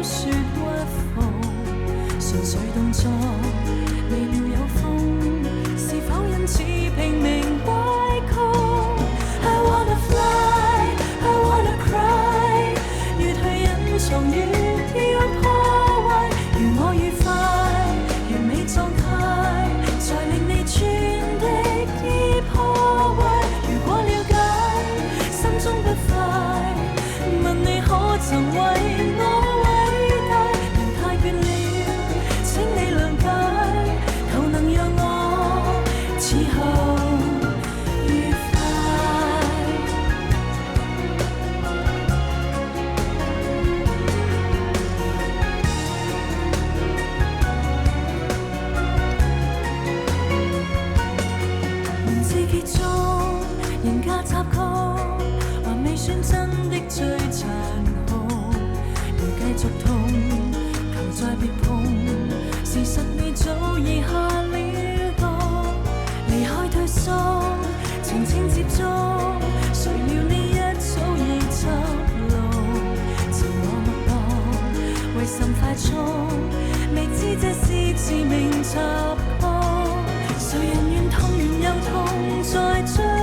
說屈服，純粹動作未料有風，是否因此拼命歪曲？I wanna fly, I wanna cry， 越去隱藏越要破壞，如我愉快完美狀態，才令你專的已破壞。如果了解心中不快，問你可曾為我偉大？人太倦了，請你諒解，求能讓我此後愉快。文字結束，人家插曲，還未算真的最殘酷。要繼續痛，求再別碰，事實你早已下了毒。離開退縮，靜靜接觸，誰料你一早已執路。情我脈搏，為甚快速？未知這是致命插曲。誰人願痛完又痛，再追？